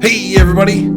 Hey everybody,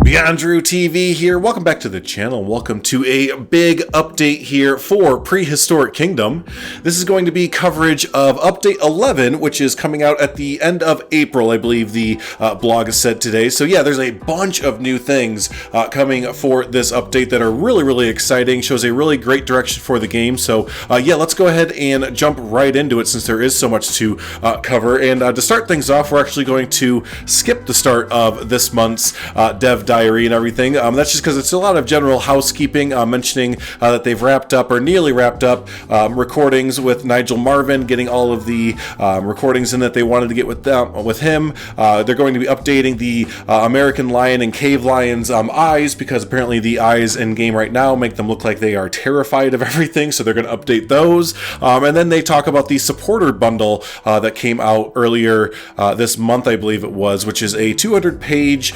Beyond Drew TV here. Welcome back to the channel. Welcome to a big update here for Prehistoric Kingdom. This is going to be coverage of Update 11, which is coming out at the end of April, I believe the blog has said today. So yeah, there's a bunch of new things coming for this update that are really exciting. Shows a really great direction for the game. So yeah, let's go ahead and jump right into it since there is so much to cover. And to start things off, we're actually going to skip the start of this month's dev diary and everything. That's just because it's a lot of general housekeeping, mentioning that they've wrapped up or nearly wrapped up recordings with Nigel Marvin, getting all of the recordings in that they wanted to get with him. They're going to be updating the American lion and cave lion's eyes, because apparently the eyes in game right now make them look like they are terrified of everything, so they're going to update those. And then they talk about the supporter bundle that came out earlier this month, I believe it was, which is a 200-page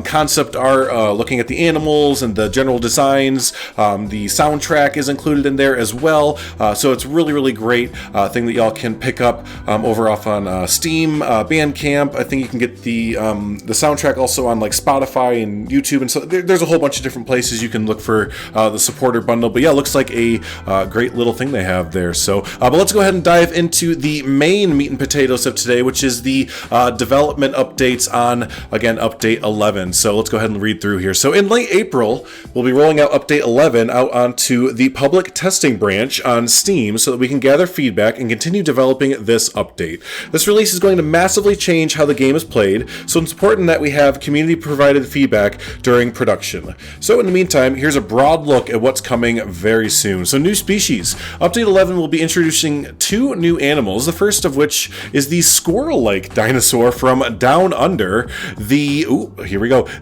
concept art looking at the animals and the general designs. The soundtrack is included in there as well, so it's really great thing that y'all can pick up over off on Steam, Bandcamp. I think you can get the soundtrack also on like Spotify and YouTube, and so there's a whole bunch of different places you can look for the supporter bundle. But yeah, it looks like a great little thing they have there. So but let's go ahead and dive into the main meat and potatoes of today, which is the development updates on, again, Update 11. So let's go ahead and read through here. So in late April, we'll be rolling out Update 11 out onto the public testing branch on Steam so that we can gather feedback and continue developing this update. This release is going to massively change how the game is played, so it's important that we have community-provided feedback during production. So in the meantime, here's a broad look at what's coming very soon. So new species. Update 11 will be introducing 2 new animals, the first of which is the squirrel-like dinosaur from Down Under, the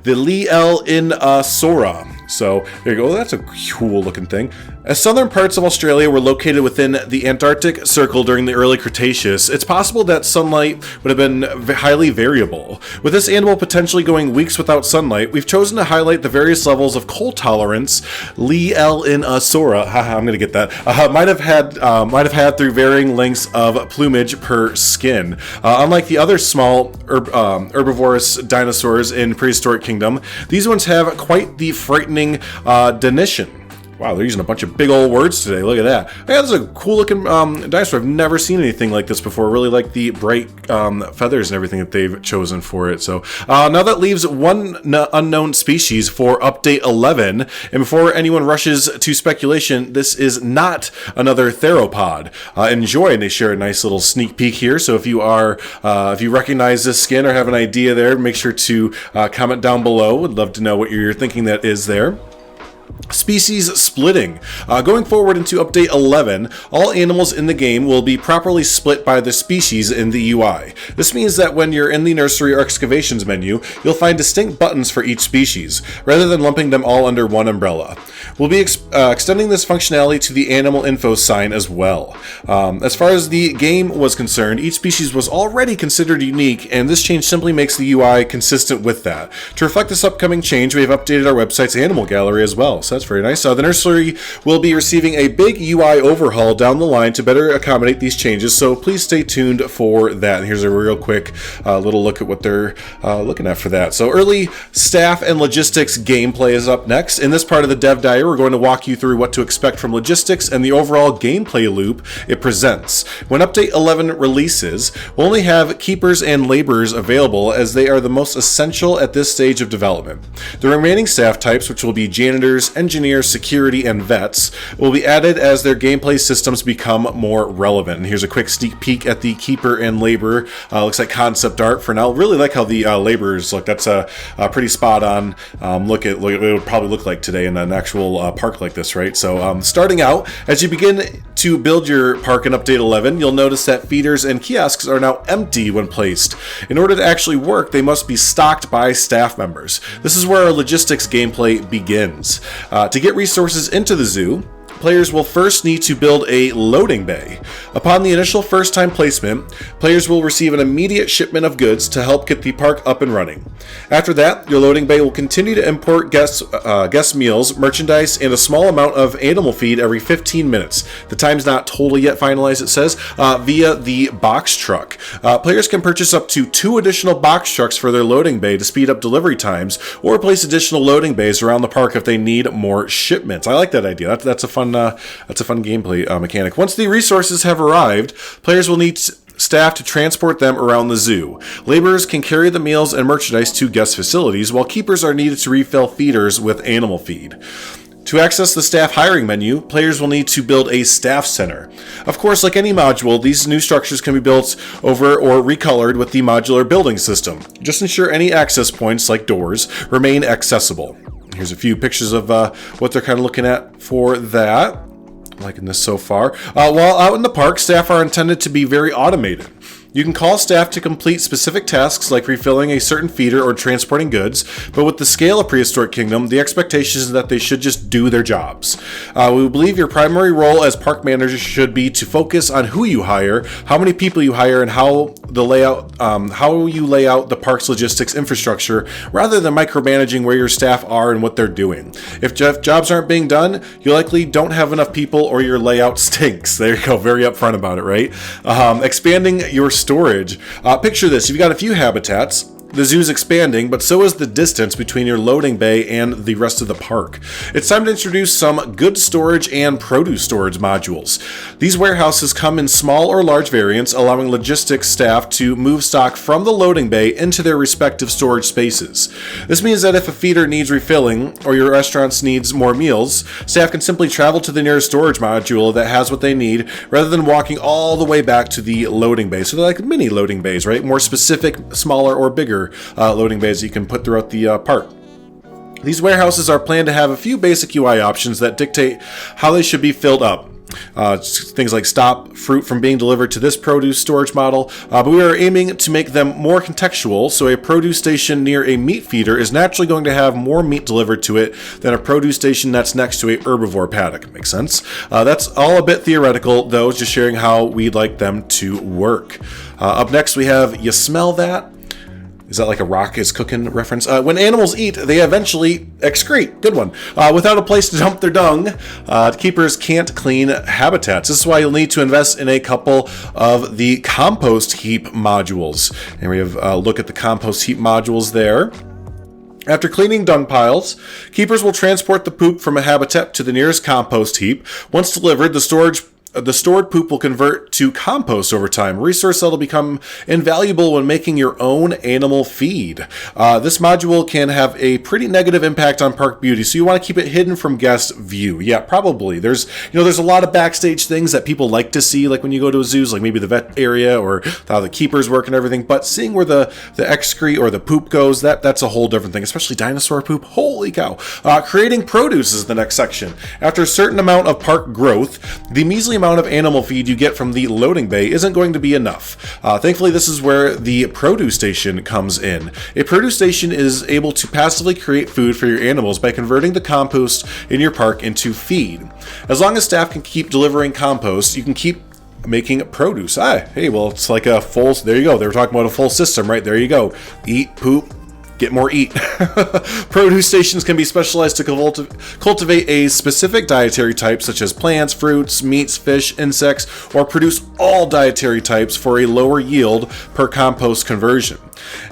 Liel-in-Sora. So there you go, that's a cool looking thing. As southern parts of Australia were located within the Antarctic Circle during the early Cretaceous, it's possible that sunlight would have been highly variable. With this animal potentially going weeks without sunlight, we've chosen to highlight the various levels of cold tolerance Liel-in-Sora, haha, I'm gonna get that, might have had through varying lengths of plumage per skin. Unlike the other small herbivorous dinosaurs in Prehistoric Kingdom, these ones have quite the frightening denition. Wow, they're using a bunch of big old words today. Look at that. Yeah, this is a cool looking dinosaur. I've never seen anything like this before. Really like the bright feathers and everything that they've chosen for it. So now that leaves one unknown species for Update 11. And before anyone rushes to speculation, this is not another theropod. Enjoy, and they share a nice little sneak peek here. So if you recognize this skin or have an idea there, make sure to comment down below. Would love to know what you're thinking that is there. Species splitting. Going forward into Update 11, all animals in the game will be properly split by the species in the UI. This means that when you're in the nursery or excavations menu, you'll find distinct buttons for each species, rather than lumping them all under one umbrella. We'll be extending this functionality to the animal info sign as well. As far as the game was concerned, each species was already considered unique, and this change simply makes the UI consistent with that. To reflect this upcoming change, we have updated our website's animal gallery as well. So that's very nice. The nursery will be receiving a big UI overhaul down the line to better accommodate these changes, so please stay tuned for that. And here's a real quick little look at what they're looking at for that. So early staff and logistics gameplay is up next. In this part of the dev diary, we're going to walk you through what to expect from logistics and the overall gameplay loop it presents. When Update 11 releases, we'll only have keepers and laborers available, as they are the most essential at this stage of development. The remaining staff types, which will be janitors, engineers, security, and vets, will be added as their gameplay systems become more relevant. And here's a quick sneak peek at the keeper and laborer. Looks like concept art for now. Really like how the laborers look. That's a pretty spot on look at what it would probably look like today in an actual park like this, right? So starting out, as you begin to build your park in Update 11, you'll notice that feeders and kiosks are now empty when placed. In order to actually work, they must be stocked by staff members. This is where our logistics gameplay begins. To get resources into the zoo, players will first need to build a loading bay. Upon the initial first-time placement, players will receive an immediate shipment of goods to help get the park up and running. After that, your loading bay will continue to import guest meals, merchandise, and a small amount of animal feed every 15 minutes. The time's not totally yet finalized, it says, via the box truck. Players can purchase up to 2 additional box trucks for their loading bay to speed up delivery times, or place additional loading bays around the park if they need more shipments. I like that idea. That's a fun gameplay mechanic. Once the resources have arrived, players will need staff to transport them around the zoo. Laborers can carry the meals and merchandise to guest facilities, while keepers are needed to refill feeders with animal feed. To access the staff hiring menu, players will need to build a staff center. Of course, like any module, these new structures can be built over or recolored with the modular building system. Just ensure any access points, like doors, remain accessible. Here's a few pictures of what they're kind of looking at for that. Liking this so far. While out in the park, staff are intended to be very automated. You can call staff to complete specific tasks like refilling a certain feeder or transporting goods, but with the scale of Prehistoric Kingdom, the expectation is that they should just do their jobs. We believe your primary role as park manager should be to focus on who you hire, how many people you hire, and how you lay out the park's logistics infrastructure, rather than micromanaging where your staff are and what they're doing. If jobs aren't being done, you likely don't have enough people or your layout stinks. There you go, very upfront about it, right? Expanding your storage. Picture this, you've got a few habitats. The zoo's expanding, but so is the distance between your loading bay and the rest of the park. It's time to introduce some goods storage and produce storage modules. These warehouses come in small or large variants, allowing logistics staff to move stock from the loading bay into their respective storage spaces. This means that if a feeder needs refilling or your restaurant needs more meals, staff can simply travel to the nearest storage module that has what they need, rather than walking all the way back to the loading bay. So they're like mini loading bays, right? More specific, smaller, or bigger loading bays you can put throughout the park. These warehouses are planned to have a few basic UI options that dictate how they should be filled up. Things like stop fruit from being delivered to this produce storage model, but we are aiming to make them more contextual, so a produce station near a meat feeder is naturally going to have more meat delivered to it than a produce station that's next to a herbivore paddock. Makes sense? That's all a bit theoretical, though, just sharing how we'd like them to work. Up next we have You Smell That? Is that like a rock is cooking reference? When animals eat, they eventually excrete. Good one. Without a place to dump their dung, keepers can't clean habitats. This is why you'll need to invest in a couple of the compost heap modules. And we have a look at the compost heap modules there. After cleaning dung piles, keepers will transport the poop from a habitat to the nearest compost heap. Once delivered, the stored poop will convert to compost over time, a resource that will become invaluable when making your own animal feed. This module can have a pretty negative impact on park beauty, so you want to keep it hidden from guest view. Yeah, probably. There's a lot of backstage things that people like to see, like when you go to a zoo, like maybe the vet area or how the keepers work and everything, but seeing where the excrete or the poop goes, that's a whole different thing, especially dinosaur poop. Holy cow. Creating produce is the next section. After a certain amount of park growth, the measly amount of animal feed you get from the loading bay isn't going to be enough. Thankfully, this is where the produce station comes in. A produce station is able to passively create food for your animals by converting the compost in your park into feed. As long as staff can keep delivering compost, you can keep making produce. Hey, well, it's like a full, there you go. They were talking about a full system, right? There you go. Eat, poop, get more eat. Produce stations can be specialized to cultivate a specific dietary type, such as plants, fruits, meats, fish, insects, or produce all dietary types for a lower yield per compost conversion.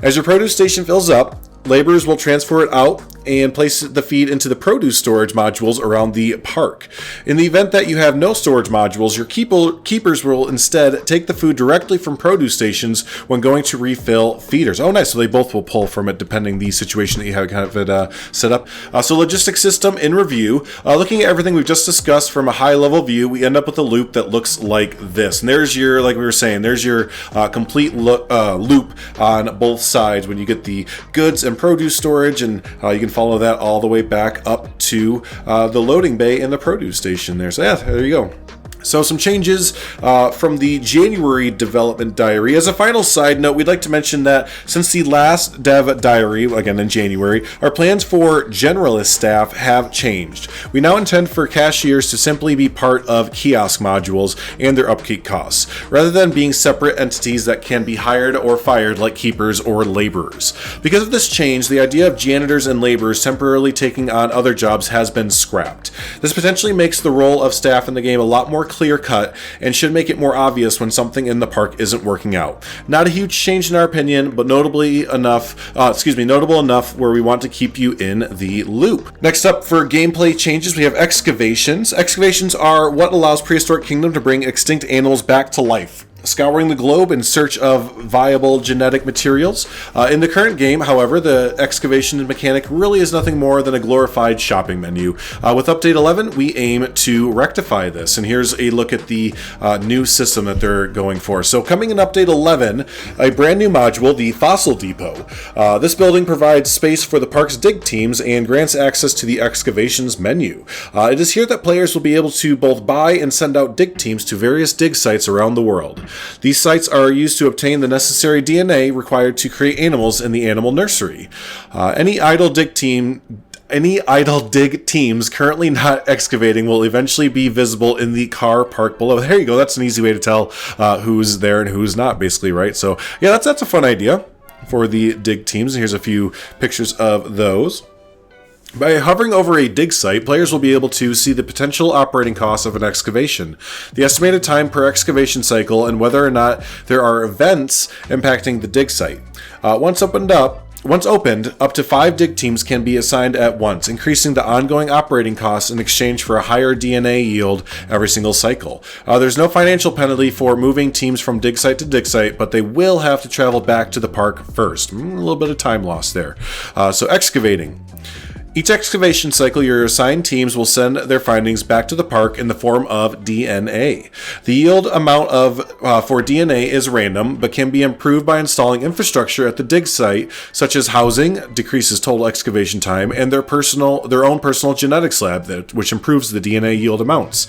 As your produce station fills up, laborers will transfer it out and place the feed into the produce storage modules around the park. In the event that you have no storage modules, your keepers will instead take the food directly from produce stations when going to refill feeders. Oh, nice. So they both will pull from it depending the situation that you have kind of it set up. So logistics system in review. Looking at everything we've just discussed from a high level view, we end up with a loop that looks like this. And there's your, like we were saying, there's your complete loop on both sides when you get the goods and produce storage, and you can follow that all the way back up to the loading bay and the produce station there. So yeah, there you go. So some changes from the January development diary. As a final side note, we'd like to mention that since the last dev diary, again in January, our plans for generalist staff have changed. We now intend for cashiers to simply be part of kiosk modules and their upkeep costs, rather than being separate entities that can be hired or fired like keepers or laborers. Because of this change, the idea of janitors and laborers temporarily taking on other jobs has been scrapped. This potentially makes the role of staff in the game a lot more clear cut and should make it more obvious when something in the park isn't working out. Not a huge change in our opinion, but notable enough where we want to keep you in the loop. Next up for gameplay changes, we have Excavations. Excavations are what allows Prehistoric Kingdom to bring extinct animals back to life, scouring the globe in search of viable genetic materials. In the current game, however, the excavation mechanic really is nothing more than a glorified shopping menu. With Update 11, we aim to rectify this, and here's a look at the new system that they're going for. So coming in Update 11, a brand new module, the Fossil Depot. This building provides space for the park's dig teams and grants access to the excavations menu. It is here that players will be able to both buy and send out dig teams to various dig sites around the world. These sites are used to obtain the necessary DNA required to create animals in the animal nursery. Any idle dig teams currently not excavating will eventually be visible in the car park below. There you go. That's an easy way to tell who's there and who's not, basically, right? So yeah, that's a fun idea for the dig teams. Here's a few pictures of those. By hovering over a dig site, players will be able to see the potential operating costs of an excavation, the estimated time per excavation cycle, and whether or not there are events impacting the dig site. Once opened, up to 5 dig teams can be assigned at once, increasing the ongoing operating costs in exchange for a higher DNA yield every single cycle. There's no financial penalty for moving teams from dig site to dig site, but they will have to travel back to the park first. A little bit of time lost there. So excavating. Each excavation cycle, your assigned teams will send their findings back to the park in the form of DNA. The yield amount for DNA is random, but can be improved by installing infrastructure at the dig site, such as housing, decreases total excavation time, and their own personal genetics lab, which improves the DNA yield amounts.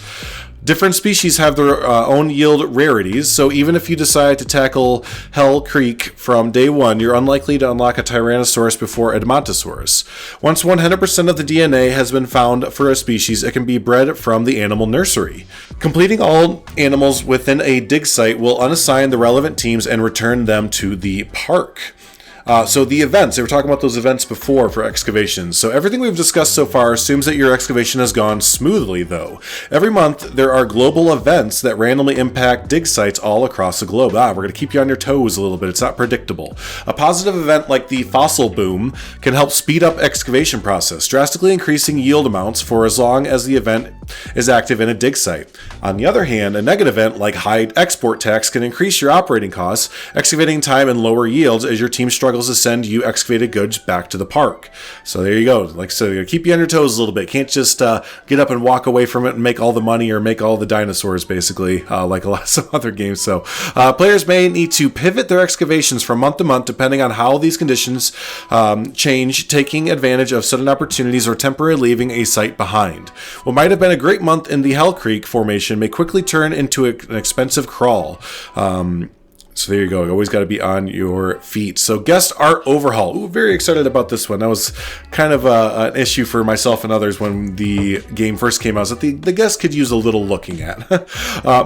Different species have their own yield rarities, so even if you decide to tackle Hell Creek from day one, you're unlikely to unlock a Tyrannosaurus before Edmontosaurus. Once 100% of the DNA has been found for a species, it can be bred from the animal nursery. Completing all animals within a dig site will unassign the relevant teams and return them to the park. So the events, they were talking about those events before for excavations. So everything we've discussed so far assumes that your excavation has gone smoothly, though. Every month, there are global events that randomly impact dig sites all across the globe. We're going to keep you on your toes a little bit. It's not predictable. A positive event like the fossil boom can help speed up excavation process, drastically increasing yield amounts for as long as the event is active in a dig site. On the other hand, a negative event like high export tax can increase your operating costs, excavating time, and lower yields as your team struggles to send you excavated goods back to the park. So there you go. Like I said, keep you on your toes a little bit. Can't just get up and walk away from it and make all the money or make all the dinosaurs, basically, like a lot of some other games. So players may need to pivot their excavations from month to month depending on how these conditions change, taking advantage of sudden opportunities or temporarily leaving a site behind. What might have been a great month in the Hell Creek formation may quickly turn into an expensive crawl. So there you go. You always got to be on your feet. So guest art overhaul. Ooh, very excited about this one. That was kind of an issue for myself and others when the game first came out. So the guest could use a little looking at.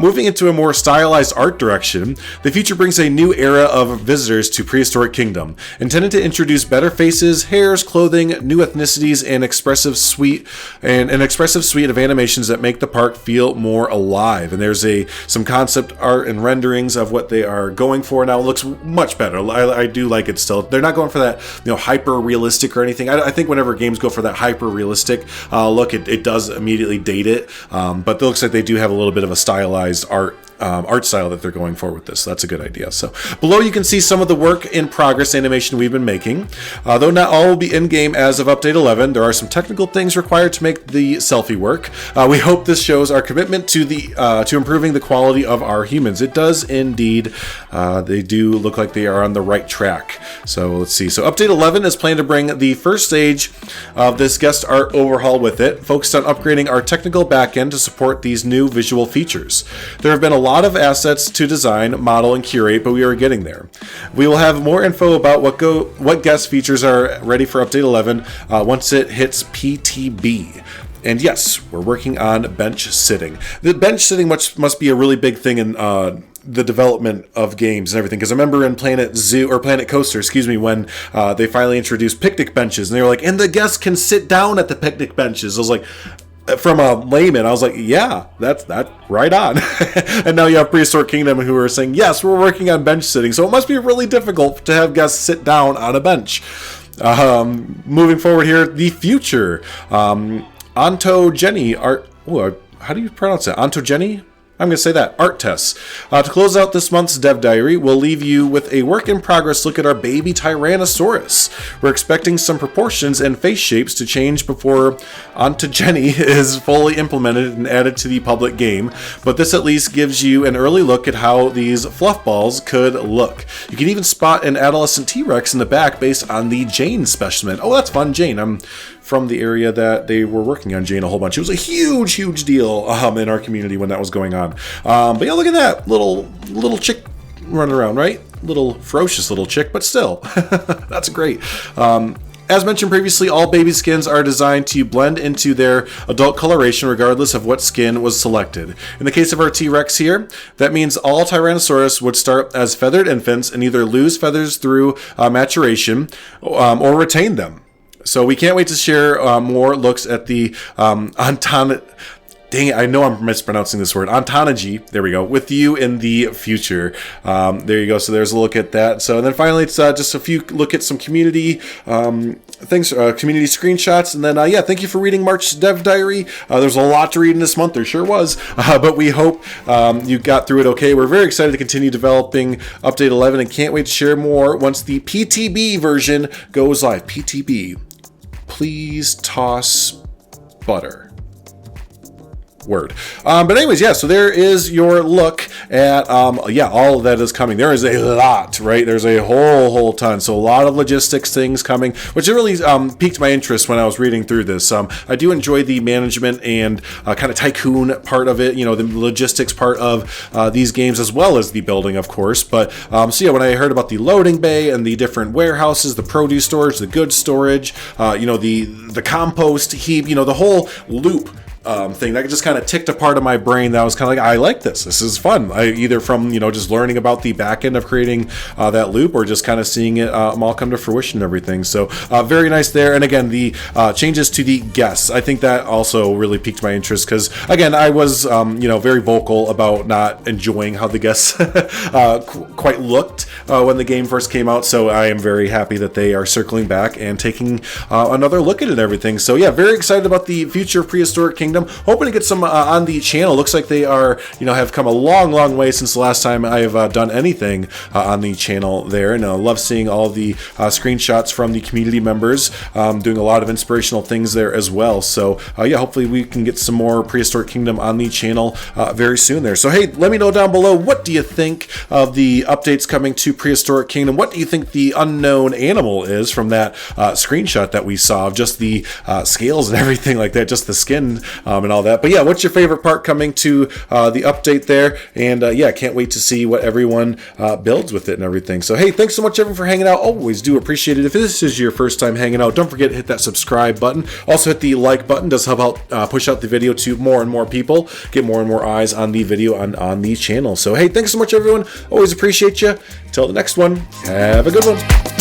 Moving into a more stylized art direction, the future brings a new era of visitors to Prehistoric Kingdom, intended to introduce better faces, hairs, clothing, new ethnicities, and an expressive suite of animations that make the park feel more alive. And there's some concept art and renderings of what they are going for now. It looks much better. I do like it still. They're not going for that, hyper realistic or anything. I think whenever games go for that hyper realistic look, it does immediately date it. But it looks like they do have a little bit of a stylized art art style that they're going for with this. So that's a good idea. So below you can see some of the work in progress animation we've been making. Though not all will be in-game as of update 11, there are some technical things required to make the selfie work. We hope this shows our commitment to improving the quality of our humans. It does indeed. They do look like they are on the right track. So let's see. So update 11 is planned to bring the first stage of this guest art overhaul with it, focused on upgrading our technical backend to support these new visual features. There have been a lot of assets to design, model, and curate, but we are getting there. We will have more info about what guest features are ready for update 11 once it hits PTB. And yes, we're working on bench sitting. The bench sitting must be a really big thing in the development of games and everything, because I remember in Planet Coaster, when they finally introduced picnic benches, and they were like, and the guests can sit down at the picnic benches. I was like, from a layman, I was like, yeah, that's right on. And now you have Prehistoric Kingdom who are saying, yes, we're working on bench sitting, so it must be really difficult to have guests sit down on a bench. Moving forward here, the future. Ontogeny art. How do you pronounce it? Ontogeny? I'm going to say that. Art tests. To close out this month's Dev Diary, we'll leave you with a work-in-progress look at our baby Tyrannosaurus. We're expecting some proportions and face shapes to change before Ontogeny is fully implemented and added to the public game, but this at least gives you an early look at how these fluff balls could look. You can even spot an adolescent T-Rex in the back based on the Jane specimen. Oh, that's fun, Jane. I'm from the area that they were working on Jane a whole bunch. It was a huge deal in our community when that was going on. But yeah, look at that little chick running around, right? Little ferocious little chick, but still, that's great. As mentioned previously, all baby skins are designed to blend into their adult coloration regardless of what skin was selected. In the case of our T-Rex here, that means all Tyrannosaurus would start as feathered infants and either lose feathers through maturation or retain them. So we can't wait to share more looks at the Dang it, I know I'm mispronouncing this word. Ontology, there we go, with you in the future. There you go, so there's a look at that. So, and then finally, it's just a few look at some community things, community screenshots. And then, yeah, thank you for reading March's Dev Diary. There's a lot to read in this month, there sure was. But we hope you got through it okay. We're very excited to continue developing Update 11 and can't wait to share more once the PTB version goes live. PTB, please toss butter. Word. But anyways, yeah, so there is your look at all of that is coming. There is a lot, right? There's a whole ton. So a lot of logistics things coming, which really piqued my interest when I was reading through this. I do enjoy the management and kind of tycoon part of it, the logistics part of these games, as well as the building, of course. But so yeah, when I heard about the loading bay and the different warehouses, the produce storage, the goods storage, the compost heap, the whole loop thing that just kind of ticked a part of my brain that I was kind of like, I like this. This is fun. Either from just learning about the back end of creating that loop, or just kind of seeing it all come to fruition and everything. So very nice there. And again, the changes to the guests, I think that also really piqued my interest, because again, I was very vocal about not enjoying how the guests quite looked when the game first came out. So I am very happy that they are circling back and taking another look at it and everything. So yeah, very excited about the future of Prehistoric Kingdom. Hoping to get some on the channel. Looks like they are, have come a long way since the last time I have done anything on the channel there. And I love seeing all the screenshots from the community members doing a lot of inspirational things there as well. So yeah, hopefully we can get some more Prehistoric Kingdom on the channel very soon there. So hey, let me know down below, what do you think of the updates coming to Prehistoric Kingdom? What do you think the unknown animal is from that screenshot that we saw of just the scales and everything like that, just the skin and all that. But yeah, what's your favorite part coming to the update there? And yeah, can't wait to see what everyone builds with it and everything. So hey, thanks so much everyone for hanging out. Always do appreciate it. If this is your first time hanging out, don't forget to hit that subscribe button. Also hit the like button. Does help out push out the video to more and more people, get more and more eyes on the video on the channel. So hey, thanks so much everyone. Always appreciate you. Till the next one, have a good one.